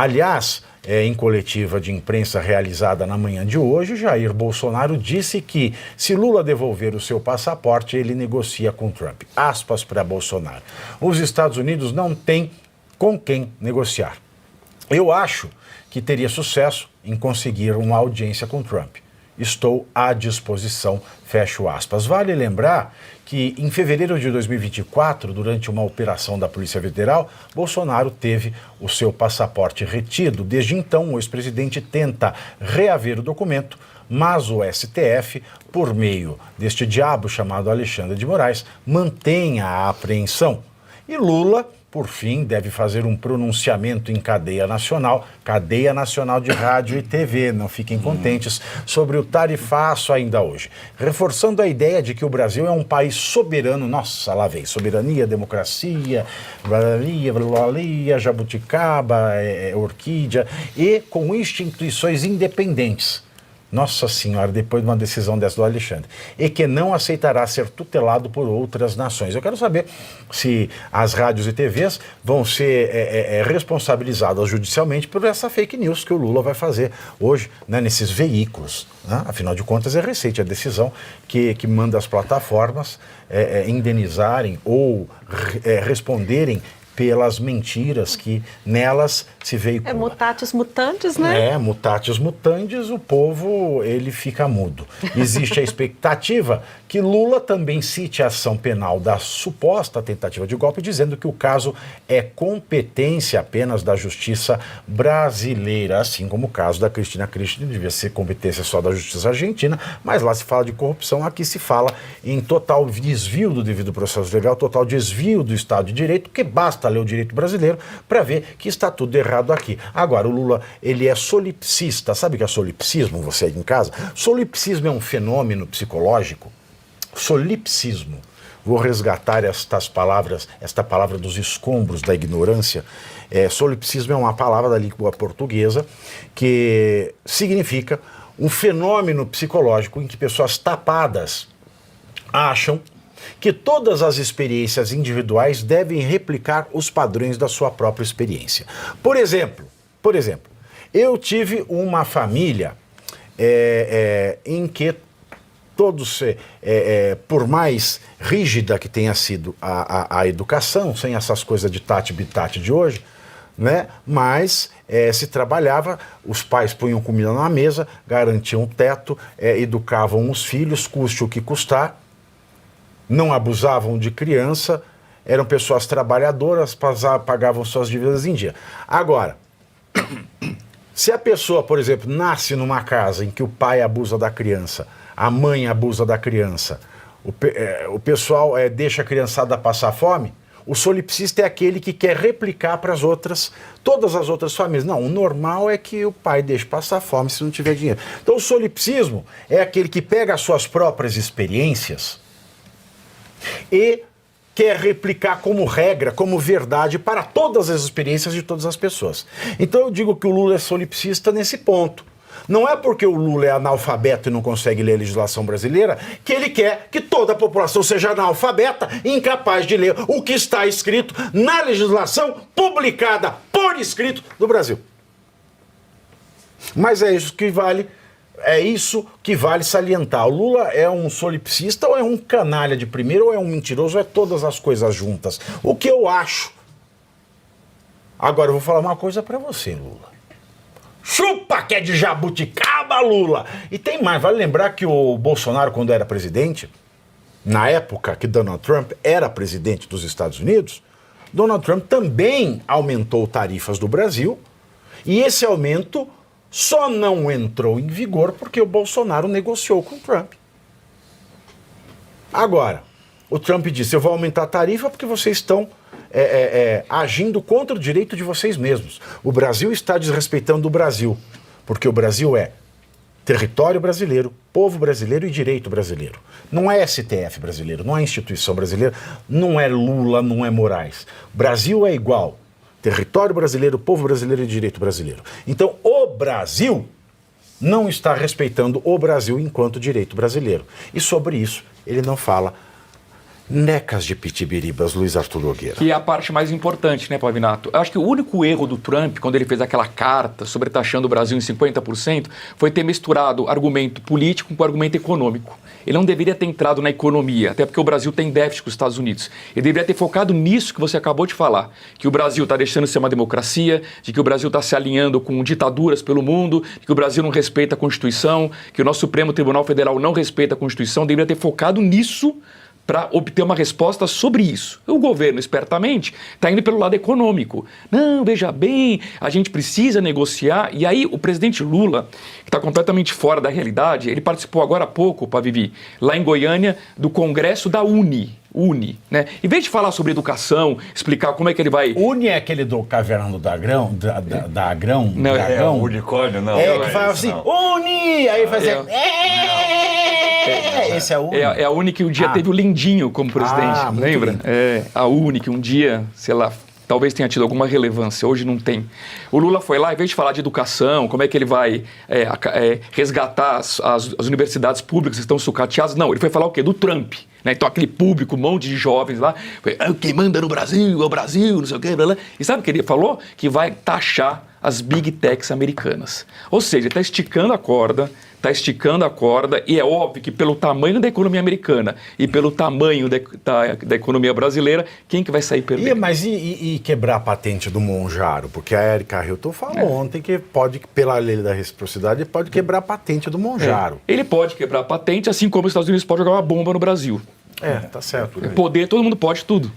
Aliás, em coletiva de imprensa realizada na manhã de hoje, Jair Bolsonaro disse que se Lula devolver o seu passaporte, ele negocia com Trump. Aspas para Bolsonaro. Os Estados Unidos não têm com quem negociar. Eu acho que teria sucesso em conseguir uma audiência com Trump. Estou à disposição, fecho aspas. Vale lembrar que em fevereiro de 2024, durante uma operação da Polícia Federal, Bolsonaro teve o seu passaporte retido. Desde então, o ex-presidente tenta reaver o documento, mas o STF, por meio deste diabo chamado Alexandre de Moraes, mantém a apreensão. E Lula, por fim, deve fazer um pronunciamento em cadeia nacional de rádio e TV, não fiquem contentes, sobre o tarifaço ainda hoje. Reforçando a ideia de que o Brasil é um país soberano, nossa, lá vem, soberania, democracia, jabuticaba, orquídea, e com instituições independentes. Nossa Senhora, depois de uma decisão dessa do Alexandre, e que não aceitará ser tutelado por outras nações. Eu quero saber se as rádios e TVs vão ser responsabilizadas judicialmente por essa fake news que o Lula vai fazer hoje, né, nesses veículos. Né? Afinal de contas, é recente a decisão que manda as plataformas indenizarem ou responderem pelas mentiras que nelas se veiculam. Mutatis mutandis, né? Mutatis mutandis, o povo, ele fica mudo. Existe a expectativa que Lula também cite a ação penal da suposta tentativa de golpe, dizendo que o caso é competência apenas da justiça brasileira, assim como o caso da Cristina Kirchner, devia ser competência só da justiça argentina, mas lá se fala de corrupção, aqui se fala em total desvio do devido processo legal, total desvio do Estado de Direito, que basta ler o direito brasileiro para ver que está tudo errado aqui. Agora, o Lula, ele é solipsista. Sabe o que é solipsismo, você aí em casa? Solipsismo é um fenômeno psicológico. Solipsismo. Vou resgatar esta palavra dos escombros da ignorância. Solipsismo é uma palavra da língua portuguesa que significa um fenômeno psicológico em que pessoas tapadas acham que todas as experiências individuais devem replicar os padrões da sua própria experiência. Por exemplo, eu tive uma família em que todos, por mais rígida que tenha sido a educação, sem essas coisas de tati-bitate de hoje, né? Mas se trabalhava, os pais punham comida na mesa, garantiam teto, educavam os filhos, custe o que custar, não abusavam de criança, eram pessoas trabalhadoras, pagavam suas dívidas em dia. Agora, se a pessoa, por exemplo, nasce numa casa em que o pai abusa da criança, a mãe abusa da criança, o pessoal deixa a criançada passar fome, o solipsista é aquele que quer replicar para todas as outras famílias. Não, o normal é que o pai deixe passar fome se não tiver dinheiro. Então o solipsismo é aquele que pega as suas próprias experiências e quer replicar como regra, como verdade para todas as experiências de todas as pessoas. Então eu digo que o Lula é solipsista nesse ponto. Não é porque o Lula é analfabeto e não consegue ler a legislação brasileira que ele quer que toda a população seja analfabeta e incapaz de ler o que está escrito na legislação publicada por escrito do Brasil. Mas é isso que vale salientar. O Lula é um solipsista ou é um canalha de primeiro, ou é um mentiroso, ou é todas as coisas juntas? O que eu acho. Agora eu vou falar uma coisa pra você, Lula. Chupa que é de jabuticaba, Lula! E tem mais, vale lembrar que o Bolsonaro, quando era presidente, na época que Donald Trump era presidente dos Estados Unidos, Donald Trump também aumentou tarifas do Brasil, e esse aumento só não entrou em vigor porque o Bolsonaro negociou com o Trump. Agora, o Trump disse, eu vou aumentar a tarifa porque vocês estão agindo contra o direito de vocês mesmos. O Brasil está desrespeitando o Brasil, porque o Brasil é território brasileiro, povo brasileiro e direito brasileiro. Não é STF brasileiro, não é instituição brasileira, não é Lula, não é Moraes. Brasil é igual. Território brasileiro, povo brasileiro e direito brasileiro. Então, o Brasil não está respeitando o Brasil enquanto direito brasileiro. E sobre isso, ele não fala necas de pitibiribas, Luiz Arthur Nogueira. Que é a parte mais importante, né, Pavinato? Eu acho que o único erro do Trump, quando ele fez aquela carta sobretaxando o Brasil em 50%, foi ter misturado argumento político com argumento econômico. Ele não deveria ter entrado na economia, até porque o Brasil tem déficit com os Estados Unidos. Ele deveria ter focado nisso que você acabou de falar, que o Brasil está deixando de ser uma democracia, de que o Brasil está se alinhando com ditaduras pelo mundo, de que o Brasil não respeita a Constituição, que o nosso Supremo Tribunal Federal não respeita a Constituição. Deveria ter focado nisso para obter uma resposta sobre isso. O governo, espertamente, está indo pelo lado econômico. Não, veja bem, a gente precisa negociar. E aí o presidente Lula, que está completamente fora da realidade, ele participou agora há pouco, Pavivi, lá em Goiânia, do congresso da UNE, né? Em vez de falar sobre educação, explicar como é que ele vai... UNE é aquele do Caverna do Dragão? Dragão? Não, é o unicórnio, não. É, que fala assim, UNE! Aí faz assim... Esse é a UNE? É a UNE que um dia teve o Lindinho como presidente, lembra? É, a UNE que um dia, sei lá, talvez tenha tido alguma relevância, hoje não tem. O Lula foi lá, em vez de falar de educação, como é que ele vai resgatar as universidades públicas que estão sucateadas, não, ele foi falar o quê? Do Trump. Né? Então aquele público, um monte de jovens lá, quem manda no Brasil é o Brasil, não sei o quê, blá, blá. E sabe o que ele falou? Que vai taxar as big techs americanas. Ou seja, ele está esticando a corda, e é óbvio que pelo tamanho da economia americana e pelo tamanho da economia brasileira, quem que vai sair perdendo? Mas e quebrar a patente do Monjaro? Porque a Erika Hilton falou ontem que pode, pela lei da reciprocidade, pode quebrar a patente do Monjaro. Ele pode quebrar a patente, assim como os Estados Unidos podem jogar uma bomba no Brasil. Tá certo. Poder, todo mundo pode tudo.